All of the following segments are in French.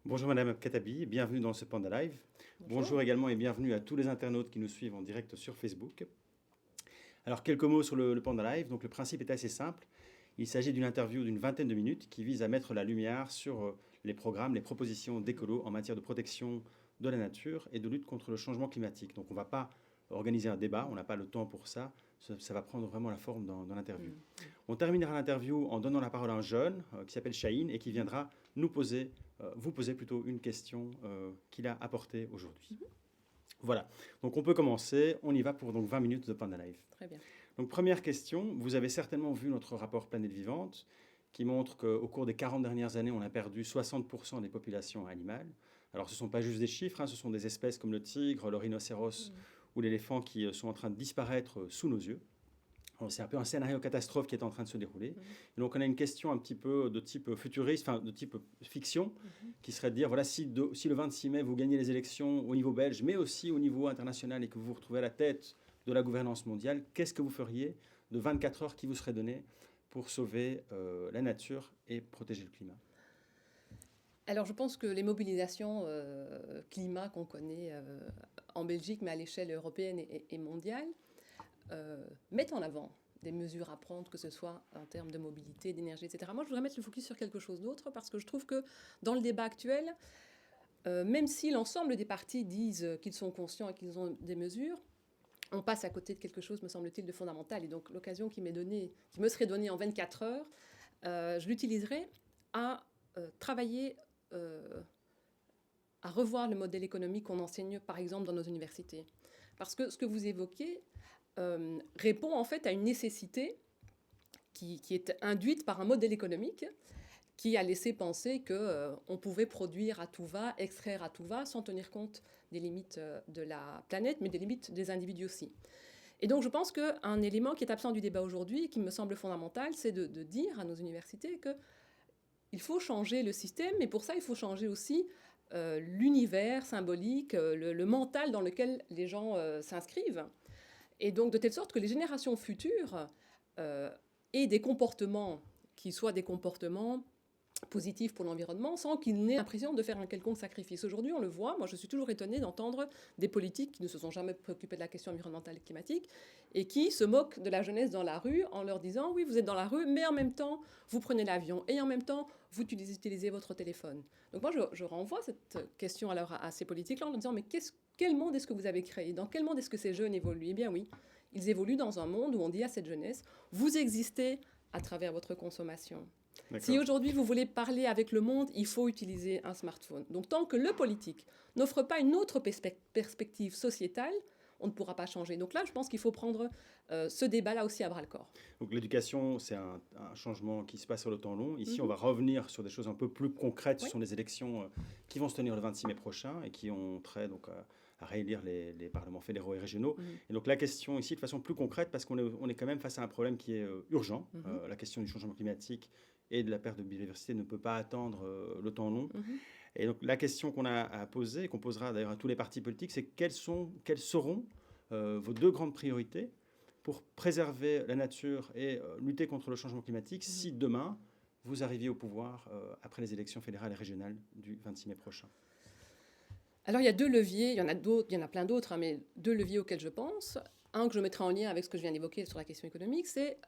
Bonjour Madame Katabi, bienvenue dans ce Panda Live. Bonjour. Bonjour également et bienvenue à tous les internautes qui nous suivent en direct sur Facebook. Alors quelques mots sur le Panda Live. Donc le principe est assez simple. Il s'agit d'une interview d'une vingtaine de minutes qui vise à mettre la lumière sur les programmes, les propositions d'écolo en matière de protection de la nature et de lutte contre le changement climatique. Donc on ne va pas organiser un débat, on n'a pas le temps pour ça. Ça va prendre vraiment la forme dans l'interview. On terminera l'interview en donnant la parole à un jeune qui s'appelle Chahine et qui viendra vous poser plutôt une question qu'il a apportée aujourd'hui. Voilà, donc on peut commencer. On y va pour donc 20 minutes de Panda Live. Très bien. Donc première question, vous avez certainement vu notre rapport Planète Vivante qui montre qu'au cours des 40 dernières années, on a perdu 60% des populations animales. Alors ce ne sont pas juste des chiffres, ce sont des espèces comme le tigre, le rhinocéros ou l'éléphant qui sont en train de disparaître sous nos yeux. C'est un peu un scénario catastrophe qui est en train de se dérouler. Et donc on a une question un petit peu de type futuriste, enfin de type fiction, qui serait de dire, voilà, si le 26 mai, vous gagnez les élections au niveau belge, mais aussi au niveau international et que vous vous retrouvez à la tête de la gouvernance mondiale, qu'est-ce que vous feriez de 24 heures qui vous seraient données pour sauver la nature et protéger le climat? Alors, je pense que les mobilisations climat qu'on connaît en Belgique, mais à l'échelle européenne et mondiale, mettent en avant des mesures à prendre, que ce soit en termes de mobilité, d'énergie, etc. Moi, je voudrais mettre le focus sur quelque chose d'autre, parce que je trouve que dans le débat actuel, même si l'ensemble des partis disent qu'ils sont conscients et qu'ils ont des mesures, on passe à côté de quelque chose, me semble-t-il, de fondamental. Et donc, l'occasion qui me serait donnée en 24 heures, je l'utiliserai à travailler à revoir le modèle économique qu'on enseigne, par exemple, dans nos universités. Parce que ce que vous évoquez répond en fait à une nécessité qui est induite par un modèle économique qui a laissé penser qu'on pouvait produire à tout va, extraire à tout va, sans tenir compte des limites de la planète, mais des limites des individus aussi. Et donc je pense qu'un élément qui est absent du débat aujourd'hui, qui me semble fondamental, c'est de dire à nos universités qu'il faut changer le système, mais pour ça, il faut changer aussi l'univers symbolique, le mental dans lequel les gens s'inscrivent. Et donc de telle sorte que les générations futures aient des comportements qui soient des comportements positif pour l'environnement sans qu'il n'ait l'impression de faire un quelconque sacrifice. Aujourd'hui, on le voit, moi je suis toujours étonnée d'entendre des politiques qui ne se sont jamais préoccupés de la question environnementale et climatique et qui se moquent de la jeunesse dans la rue en leur disant « oui, vous êtes dans la rue, mais en même temps, vous prenez l'avion et en même temps, vous utilisez votre téléphone ». Donc moi, je renvoie cette question alors à ces politiques-là en leur disant « mais quel monde est-ce que vous avez créé? Dans quel monde est-ce que ces jeunes évoluent ?» Eh bien oui, ils évoluent dans un monde où on dit à cette jeunesse « vous existez à travers votre consommation ». Si aujourd'hui vous voulez parler avec le monde, il faut utiliser un smartphone. Donc tant que le politique n'offre pas une autre perspective sociétale, on ne pourra pas changer. Donc là, je pense qu'il faut prendre ce débat-là aussi à bras-le-corps. Donc l'éducation, c'est un changement qui se passe sur le temps long. Ici, on va revenir sur des choses un peu plus concrètes. Ce sont les élections qui vont se tenir le 26 mai prochain et qui ont trait donc à réélire les parlements fédéraux et régionaux. Et donc la question ici, de façon plus concrète, parce qu'on est quand même face à un problème qui est urgent, la question du changement climatique et de la perte de biodiversité ne peut pas attendre le temps long. Et donc la question qu'on a à poser, et qu'on posera d'ailleurs à tous les partis politiques, c'est quelles seront vos deux grandes priorités pour préserver la nature et lutter contre le changement climatique si demain vous arriviez au pouvoir après les élections fédérales et régionales du 26 mai prochain? Alors il y a deux leviers, il y en a d'autres, il y en a plein d'autres, mais deux leviers auxquels je pense. Un que je mettrai en lien avec ce que je viens d'évoquer sur la question économique, c'est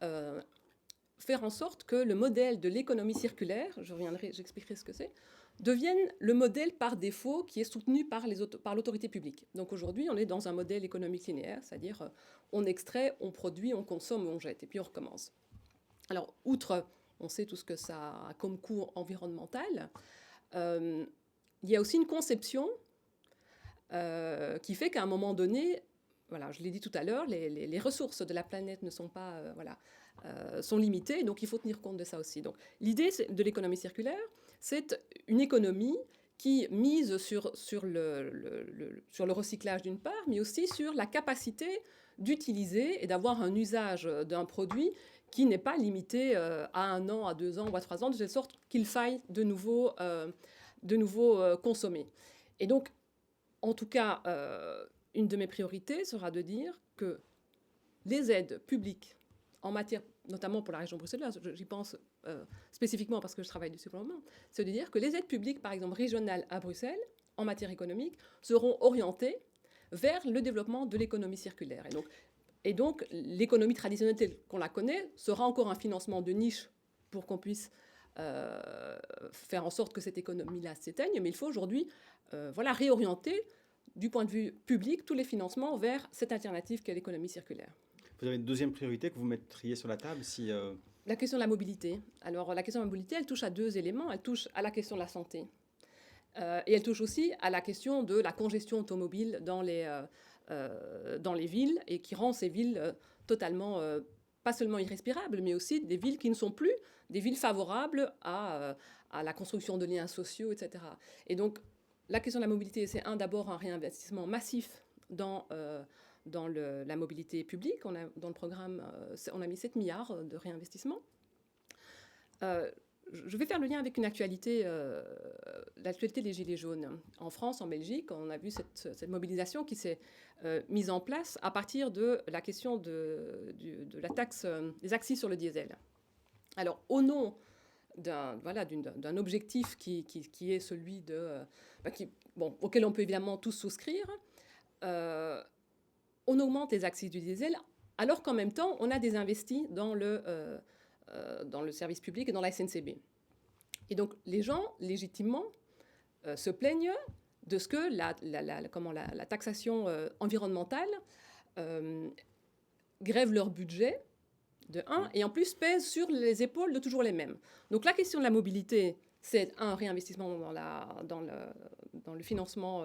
faire en sorte que le modèle de l'économie circulaire, j'expliquerai ce que c'est, devienne le modèle par défaut qui est soutenu par l'autorité publique. Donc aujourd'hui, on est dans un modèle économique linéaire, c'est-à-dire on extrait, on produit, on consomme, on jette, et puis on recommence. Alors, outre, on sait tout ce que ça a comme coût environnemental, il y a aussi une conception qui fait qu'à un moment donné, voilà, je l'ai dit tout à l'heure, les ressources de la planète ne sont pas, sont limitées, donc il faut tenir compte de ça aussi. Donc l'idée de l'économie circulaire, c'est une économie qui mise sur le recyclage d'une part, mais aussi sur la capacité d'utiliser et d'avoir un usage d'un produit qui n'est pas limité à 1 an, à 2 ans ou à 3 ans, de telle sorte qu'il faille de nouveau consommer. Et donc, en tout cas, une de mes priorités sera de dire que les aides publiques en matière, notamment pour la région bruxelloise, j'y pense spécifiquement parce que je travaille dessus pour le moment, c'est de dire que les aides publiques, par exemple régionales à Bruxelles, en matière économique, seront orientées vers le développement de l'économie circulaire. Et donc l'économie traditionnelle telle qu'on la connaît sera encore un financement de niche pour qu'on puisse faire en sorte que cette économie-là s'éteigne, mais il faut aujourd'hui réorienter du point de vue public tous les financements vers cette alternative qu'est l'économie circulaire. Vous avez une deuxième priorité que vous mettriez sur la table si... La question de la mobilité. Alors la question de la mobilité, elle touche à deux éléments. Elle touche à la question de la santé. Et elle touche aussi à la question de la congestion automobile dans les villes et qui rend ces villes totalement, pas seulement irrespirables, mais aussi des villes qui ne sont plus des villes favorables à la construction de liens sociaux, etc. Et donc, la question de la mobilité, c'est d'abord un réinvestissement massif dans la mobilité publique. Dans le programme, on a mis 7 milliards de réinvestissement. Je vais faire le lien avec une actualité, l'actualité des Gilets jaunes. En France, en Belgique, on a vu cette mobilisation qui s'est mise en place à partir de la question de la taxe des accises sur le diesel. Alors, au nom d'un objectif qui est celui auquel on peut évidemment tous souscrire, on augmente les accises du diesel, alors qu'en même temps, on a des investis dans le service public et dans la SNCB. Et donc, les gens, légitimement, se plaignent de ce que la taxation environnementale grève leur budget, de 1, et en plus pèse sur les épaules de toujours les mêmes. Donc, la question de la mobilité, c'est un réinvestissement dans le financement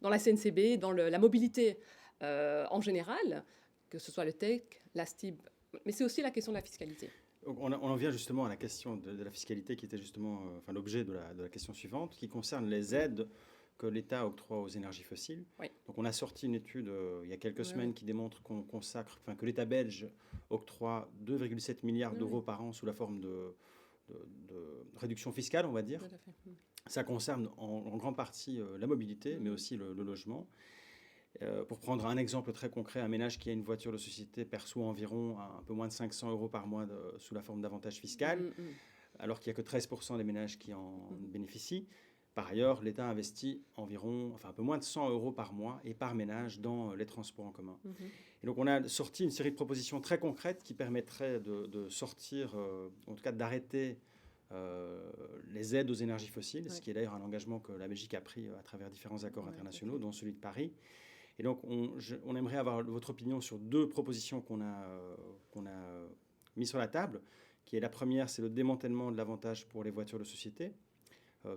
dans la SNCB, dans la mobilité en général, que ce soit le TEC, la STIB, mais c'est aussi la question de la fiscalité. On en vient justement à la question de la fiscalité qui était justement l'objet de la question suivante, qui concerne les aides que l'État octroie aux énergies fossiles. Oui. Donc on a sorti une étude il y a quelques semaines qui démontre que l'État belge octroie 2,7 milliards d'euros par an sous la forme de réduction fiscale, on va dire. Tout à fait. Ça concerne en grande partie la mobilité, mais aussi le logement. Pour prendre un exemple très concret, un ménage qui a une voiture de société perçoit environ un peu moins de 500 euros par mois sous la forme d'avantage fiscal, alors qu'il n'y a que 13% des ménages qui en bénéficient. Par ailleurs, l'État investit un peu moins de 100 euros par mois et par ménage dans les transports en commun. Et donc on a sorti une série de propositions très concrètes qui permettraient de sortir, en tout cas d'arrêter les aides aux énergies fossiles, ce qui est d'ailleurs un engagement que la Belgique a pris à travers différents accords internationaux, dont celui de Paris. Et donc, on aimerait avoir votre opinion sur deux propositions qu'on a mis sur la table. Qui est la première, c'est le démantèlement de l'avantage pour les voitures de société,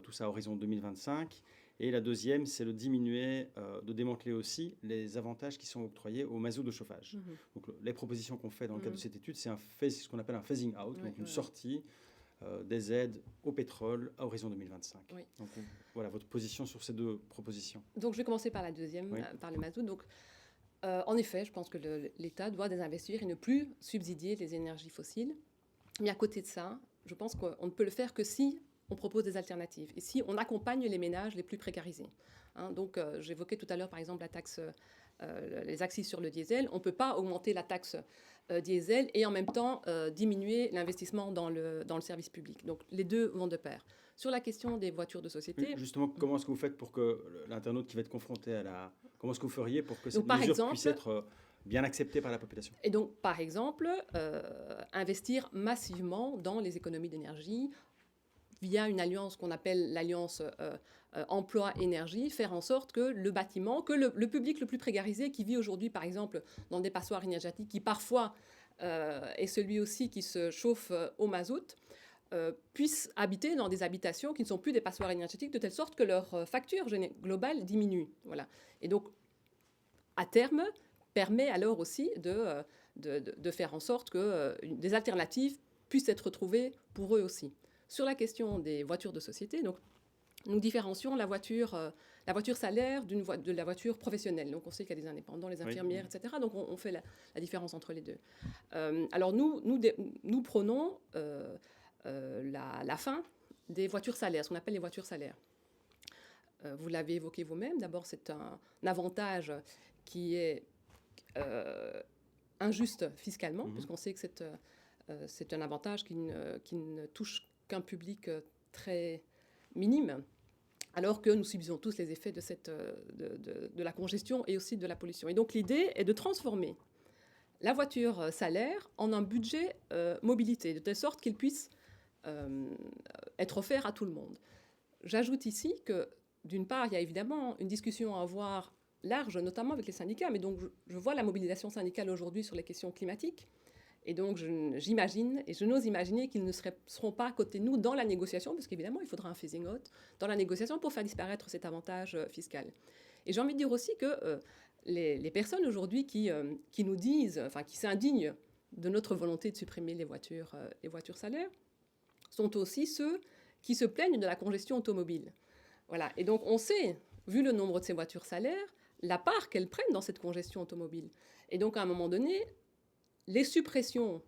tout ça à horizon 2025. Et la deuxième, c'est de démanteler aussi les avantages qui sont octroyés au mazout de chauffage. Donc, les propositions qu'on fait dans le cadre de cette étude, c'est ce qu'on appelle un phasing out, donc une sortie des aides au pétrole à horizon 2025. Oui. Donc, voilà votre position sur ces deux propositions. Donc, je vais commencer par la deuxième, par le mazout. Donc, en effet, je pense que l'État doit désinvestir et ne plus subsidier les énergies fossiles. Mais à côté de ça, je pense qu'on ne peut le faire que si on propose des alternatives et si on accompagne les ménages les plus précarisés. Donc, j'évoquais tout à l'heure, par exemple, la taxe, les accises sur le diesel. On ne peut pas augmenter la taxe diesel et en même temps diminuer l'investissement dans le service public. Donc, les deux vont de pair. Sur la question des voitures de société... Justement, comment est-ce que vous faites pour que l'internaute qui va être confronté à la... Comment est-ce que vous feriez pour que cette mesure puisse être bien acceptée par la population? Et donc, par exemple, investir massivement dans les économies d'énergie via une alliance qu'on appelle l'alliance emploi-énergie, faire en sorte que le bâtiment, que le public le plus précarisé qui vit aujourd'hui, par exemple, dans des passoires énergétiques, qui parfois est celui aussi qui se chauffe au mazout, puissent habiter dans des habitations qui ne sont plus des passoires énergétiques, de telle sorte que leur facture globale diminue. Voilà. Et donc, à terme, permet alors aussi de faire en sorte que des alternatives puissent être trouvées pour eux aussi. Sur la question des voitures de société, donc, nous différencions la voiture salaire de la voiture professionnelle. Donc, on sait qu'il y a des indépendants, les infirmières, etc. Donc, on fait la différence entre les deux. Alors, nous prônons la fin des voitures salaires, ce qu'on appelle les voitures salaires. Vous l'avez évoqué vous-même. D'abord, c'est un avantage qui est injuste fiscalement, Mhm. puisqu'on sait que c'est un avantage qui ne touche qu'un public très minime, alors que nous subissons tous les effets de la congestion et aussi de la pollution. Et donc l'idée est de transformer la voiture salaire en un budget mobilité, de telle sorte qu'il puisse être offert à tout le monde. J'ajoute ici que, d'une part, il y a évidemment une discussion à avoir large, notamment avec les syndicats, mais donc je vois la mobilisation syndicale aujourd'hui sur les questions climatiques, et donc j'imagine, et je n'ose imaginer qu'ils ne seront pas à côté de nous dans la négociation, parce qu'évidemment, il faudra un phasing out dans la négociation pour faire disparaître cet avantage fiscal. Et j'ai envie de dire aussi que les personnes aujourd'hui qui nous disent, enfin qui s'indignent de notre volonté de supprimer les voitures salaires, sont aussi ceux qui se plaignent de la congestion automobile. Voilà. Et donc on sait, vu le nombre de ces voitures salaires, la part qu'elles prennent dans cette congestion automobile. Et donc à un moment donné, la suppression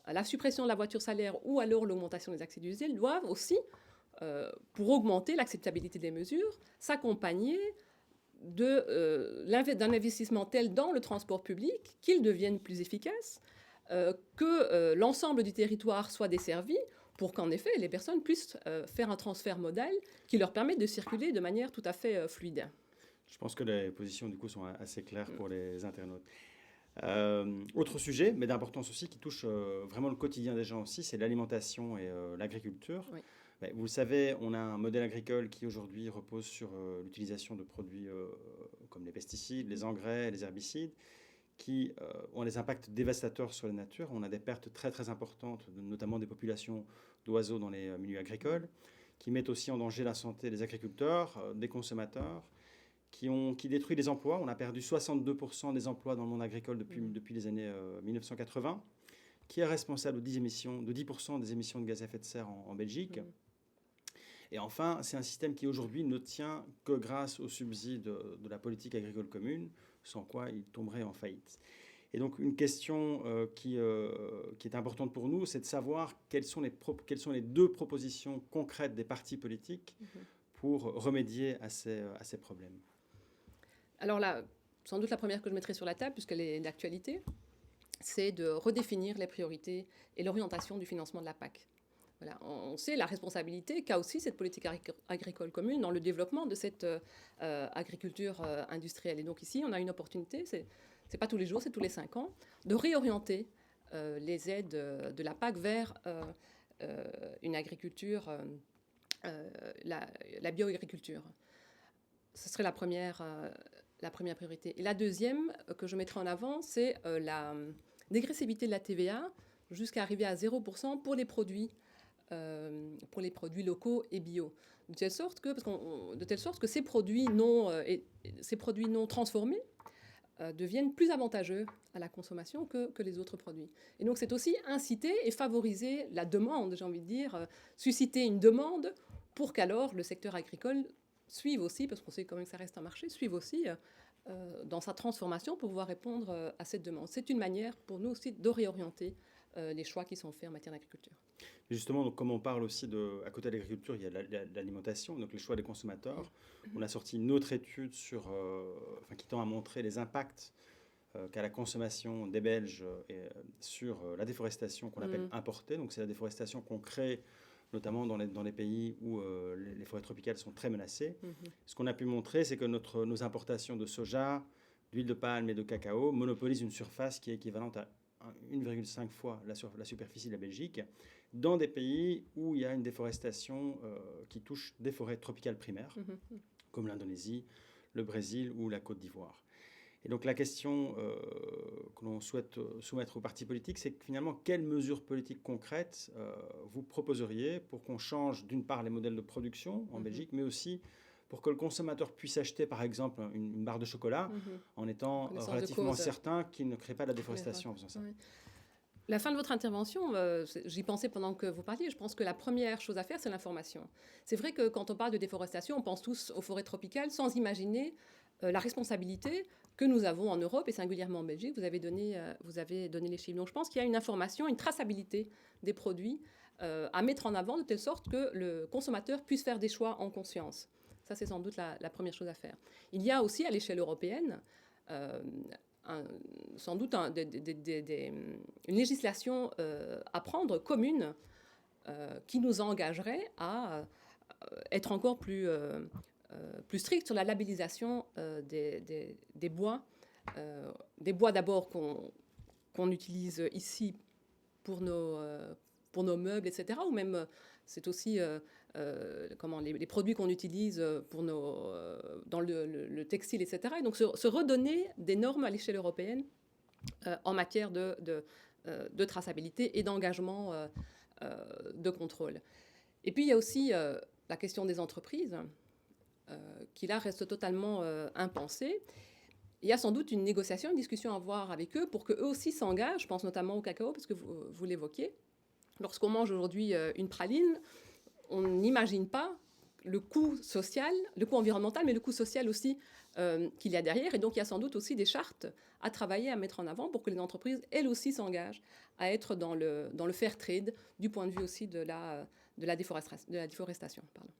de la voiture salaire ou alors l'augmentation des accès diesel doivent aussi, pour augmenter l'acceptabilité des mesures, s'accompagner d'un investissement tel dans le transport public qu'il devienne plus efficace, que l'ensemble du territoire soit desservi, pour qu'en effet les personnes puissent faire un transfert modal qui leur permette de circuler de manière tout à fait fluide. Je pense que les positions du coup sont assez claires pour les internautes. Autre sujet, mais d'importance aussi, qui touche vraiment le quotidien des gens aussi, c'est l'alimentation et l'agriculture. Oui. Ben, vous le savez, on a un modèle agricole qui aujourd'hui repose sur l'utilisation de produits comme les pesticides, les engrais, les herbicides, qui ont des impacts dévastateurs sur la nature. On a des pertes très très importantes, notamment des populations d'oiseaux dans les milieux agricoles, qui mettent aussi en danger la santé des agriculteurs, des consommateurs, qui détruit les emplois. On a perdu 62% des emplois dans le monde agricole depuis les années 1980, qui est responsable de 10% des émissions de gaz à effet de serre en Belgique. Et enfin, c'est un système qui aujourd'hui ne tient que grâce aux subsides de la politique agricole commune, sans quoi il tomberait en faillite. Et donc une question qui est importante pour nous, c'est de savoir quelles sont les deux propositions concrètes des partis politiques pour remédier à ces problèmes. Alors là, sans doute la première que je mettrai sur la table, puisqu'elle est d'actualité, c'est de redéfinir les priorités et l'orientation du financement de la PAC. Voilà, on sait la responsabilité qu'a aussi cette politique agricole commune dans le développement de cette agriculture industrielle. Et donc ici, on a une opportunité, c'est pas tous les jours, c'est tous les 5 ans, de réorienter les aides de la PAC vers une agriculture, la bioagriculture. Ce serait la première priorité. Et la deuxième que je mettrai en avant, c'est la dégressivité de la TVA jusqu'à arriver à 0% pour les produits locaux et bio. De telle sorte que ces produits non transformés deviennent plus avantageux à la consommation que les autres produits. Et donc c'est aussi inciter et favoriser la demande, j'ai envie de dire, susciter une demande pour qu'alors le secteur agricole suive aussi, parce qu'on sait quand même que ça reste un marché, suive aussi dans sa transformation pour pouvoir répondre à cette demande. C'est une manière pour nous aussi de réorienter les choix qui sont faits en matière d'agriculture. Justement, donc, comme on parle aussi à côté de l'agriculture, il y a l'alimentation, donc les choix des consommateurs. On a sorti une autre étude qui tend à montrer les impacts qu'a la consommation des Belges sur la déforestation qu'on appelle importée. Donc c'est la déforestation qu'on crée notamment dans les pays où les forêts tropicales sont très menacées. Ce qu'on a pu montrer, c'est que nos importations de soja, d'huile de palme et de cacao monopolisent une surface qui est équivalente à 1,5 fois la superficie de la Belgique, dans des pays où il y a une déforestation qui touche des forêts tropicales primaires, comme l'Indonésie, le Brésil ou la Côte d'Ivoire. Et donc la question que l'on souhaite soumettre aux partis politiques, c'est que finalement, quelles mesures politiques concrètes vous proposeriez pour qu'on change d'une part les modèles de production en Belgique, mais aussi pour que le consommateur puisse acheter par exemple une barre de chocolat en étant relativement certain qu'il ne crée pas de la déforestation en faisant ça. La fin de votre intervention, j'y pensais pendant que vous parliez, je pense que la première chose à faire, c'est l'information. C'est vrai que quand on parle de déforestation, on pense tous aux forêts tropicales sans imaginer la responsabilité que nous avons en Europe et singulièrement en Belgique. Vous avez donné les chiffres. Donc je pense qu'il y a une information, une traçabilité des produits à mettre en avant de telle sorte que le consommateur puisse faire des choix en conscience. Ça, c'est sans doute la première chose à faire. Il y a aussi à l'échelle européenne sans doute une législation à prendre commune qui nous engagerait à être encore plus strict sur la labellisation des bois. Des bois d'abord qu'on utilise ici pour nos meubles, etc. Ou même, c'est aussi les produits qu'on utilise dans le textile, etc. Et donc, se redonner des normes à l'échelle européenne en matière de traçabilité et d'engagement de contrôle. Et puis, il y a aussi la question des entreprises, qui là reste totalement impensée. Il y a sans doute une négociation, une discussion à avoir avec eux pour qu'eux aussi s'engagent. Je pense notamment au cacao, parce que vous l'évoquiez. Lorsqu'on mange aujourd'hui une praline, on n'imagine pas le coût social, le coût environnemental, mais le coût social aussi qu'il y a derrière. Et donc, il y a sans doute aussi des chartes à travailler, à mettre en avant pour que les entreprises, elles aussi, s'engagent à être dans le fair trade, du point de vue aussi de la déforestation. Pardon.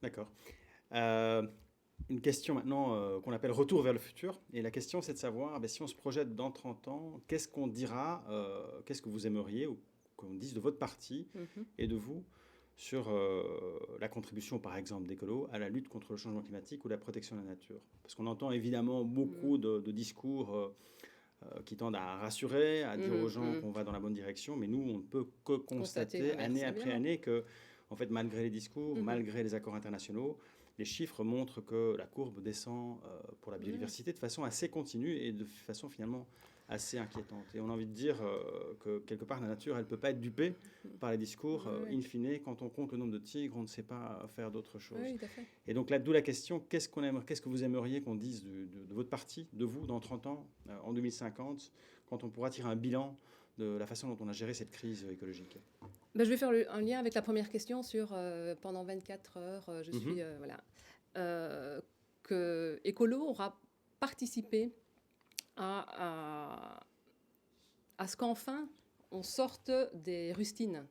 D'accord. Une question maintenant qu'on appelle retour vers le futur. Et la question, c'est de savoir, si on se projette dans 30 ans, qu'est-ce qu'on dira, qu'est-ce que vous aimeriez ou qu'on dise de votre parti et de vous sur la contribution, par exemple, d'Ecolo à la lutte contre le changement climatique ou la protection de la nature. Parce qu'on entend évidemment beaucoup de discours qui tendent à rassurer, à dire aux gens qu'on va dans la bonne direction, mais nous, on ne peut que constater année après année que, en fait, malgré les discours, malgré les accords internationaux, les chiffres montrent que la courbe descend pour la biodiversité de façon assez continue et de façon finalement assez inquiétante. Et on a envie de dire que quelque part la nature, elle ne peut pas être dupée par les discours. In fine, quand on compte le nombre de tigres, on ne sait pas faire d'autre chose. Oui, tout à fait. Et donc là, d'où la question, qu'est-ce que vous aimeriez qu'on dise de votre parti, de vous, dans 30 ans, en 2050, quand on pourra tirer un bilan de la façon dont on a géré cette crise écologique? Je vais faire un lien avec la première question sur pendant 24 heures, je suis... que Ecolo aura participé à ce qu'enfin on sorte des rustines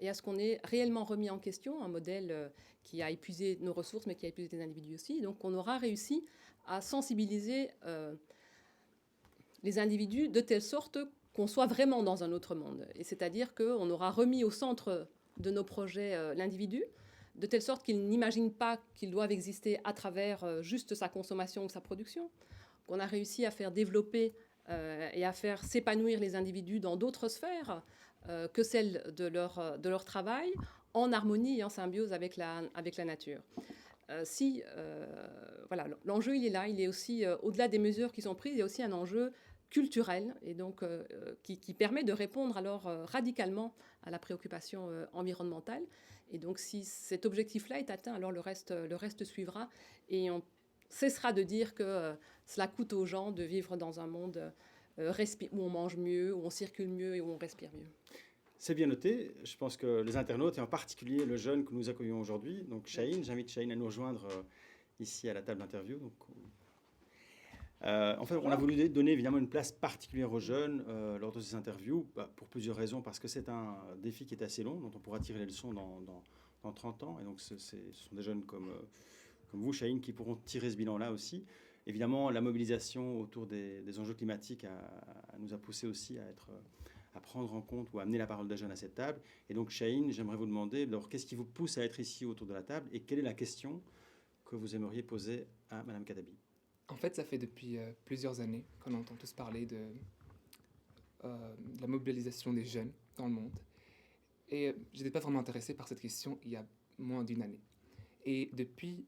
et à ce qu'on ait réellement remis en question un modèle qui a épuisé nos ressources mais qui a épuisé des individus aussi. Donc on aura réussi à sensibiliser les individus de telle sorte qu'on soit vraiment dans un autre monde. Et c'est-à-dire qu'on aura remis au centre de nos projets l'individu, de telle sorte qu'ils n'imaginent pas qu'ils doivent exister à travers juste sa consommation ou sa production, qu'on a réussi à faire développer et à faire s'épanouir les individus dans d'autres sphères que celles de leur travail, en harmonie et en symbiose avec la nature. L'enjeu, il est là. Il est aussi, au-delà des mesures qui sont prises, il y a aussi un enjeu culturel et donc qui permet de répondre alors radicalement à la préoccupation environnementale. Et donc, si cet objectif-là est atteint, alors le reste suivra et on cessera de dire que cela coûte aux gens de vivre dans un monde où on mange mieux, où on circule mieux et où on respire mieux. C'est bien noté. Je pense que les internautes, et en particulier le jeune que nous accueillons aujourd'hui, donc Chahine, j'invite Chahine à nous rejoindre ici à la table d'interview. En fait, on a voulu donner évidemment une place particulière aux jeunes lors de ces interviews, pour plusieurs raisons, parce que c'est un défi qui est assez long, dont on pourra tirer les leçons dans 30 ans. Et donc, ce sont des jeunes comme vous, Chahine, qui pourront tirer ce bilan-là aussi. Évidemment, la mobilisation autour des enjeux climatiques nous a poussé aussi à prendre en compte ou à amener la parole des jeunes à cette table. Et donc, Chahine, j'aimerais vous demander, d'abord, qu'est-ce qui vous pousse à être ici autour de la table et quelle est la question que vous aimeriez poser à Madame Kadabi? En fait, ça fait depuis plusieurs années qu'on entend tous parler de la mobilisation des jeunes dans le monde. Et je n'étais pas vraiment intéressé par cette question il y a moins d'une année. Et depuis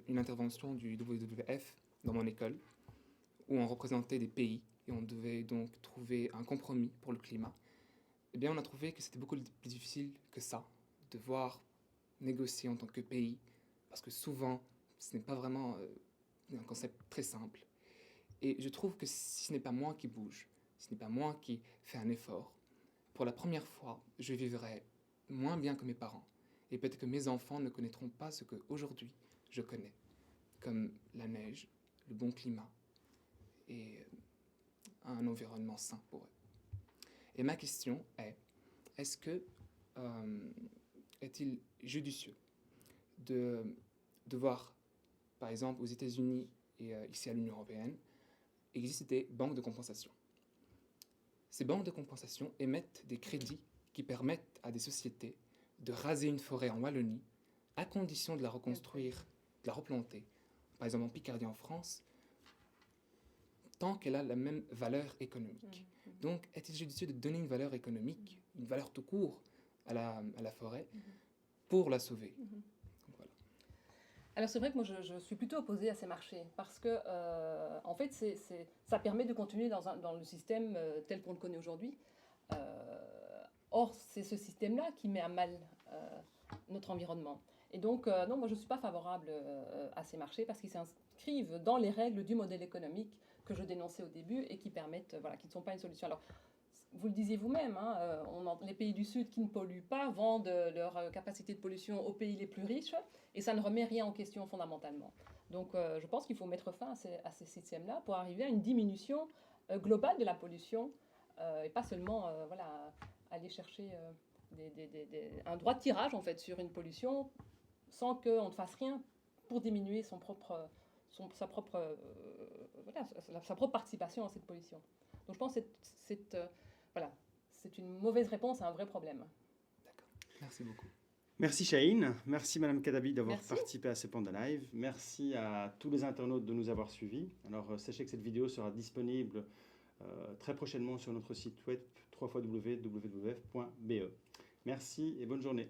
une intervention du WWF dans mon école, où on représentait des pays et on devait donc trouver un compromis pour le climat, eh bien on a trouvé que c'était beaucoup plus difficile que ça, de devoir négocier en tant que pays, parce que souvent, ce n'est pas vraiment un concept très simple. Et je trouve que si ce n'est pas moi qui bouge, si ce n'est pas moi qui fais un effort, pour la première fois, je vivrai moins bien que mes parents. Et peut-être que mes enfants ne connaîtront pas ce qu'aujourd'hui je connais, comme la neige, le bon climat et un environnement sain pour eux. Et ma question est, est-ce que est-il judicieux de voir, par exemple, aux États-Unis et ici à l'Union européenne, existent des banques de compensation. Ces banques de compensation émettent des crédits qui permettent à des sociétés de raser une forêt en Wallonie à condition de la reconstruire, de la replanter, par exemple en Picardie en France, tant qu'elle a la même valeur économique. Donc, est-il judicieux de donner une valeur économique, une valeur tout court à la forêt pour la sauver? Donc, voilà. Alors c'est vrai que moi je suis plutôt opposée à ces marchés parce que en fait ça permet de continuer dans le système tel qu'on le connaît aujourd'hui. Or c'est ce système-là qui met à mal notre environnement. Et donc non, moi je ne suis pas favorable à ces marchés parce qu'ils s'inscrivent dans les règles du modèle économique que je dénonçais au début et qui permettent, voilà, qui ne sont pas une solution. Alors vous le disiez vous-même, hein, les pays du Sud qui ne polluent pas vendent leur capacité de pollution aux pays les plus riches et ça ne remet rien en question fondamentalement. Donc je pense qu'il faut mettre fin à ces systèmes-là pour arriver à une diminution globale de la pollution et pas seulement voilà, aller chercher un droit de tirage en fait, sur une pollution sans qu'on ne fasse rien pour diminuer sa propre participation à cette pollution. Donc je pense que voilà, c'est une mauvaise réponse à un vrai problème. D'accord. Merci beaucoup. Merci Chahine, merci Madame Kadabi d'avoir Merci. participé à ce Panda Live. Merci à tous les internautes de nous avoir suivis. Alors sachez que cette vidéo sera disponible très prochainement sur notre site web www.wwf.be. Merci et bonne journée.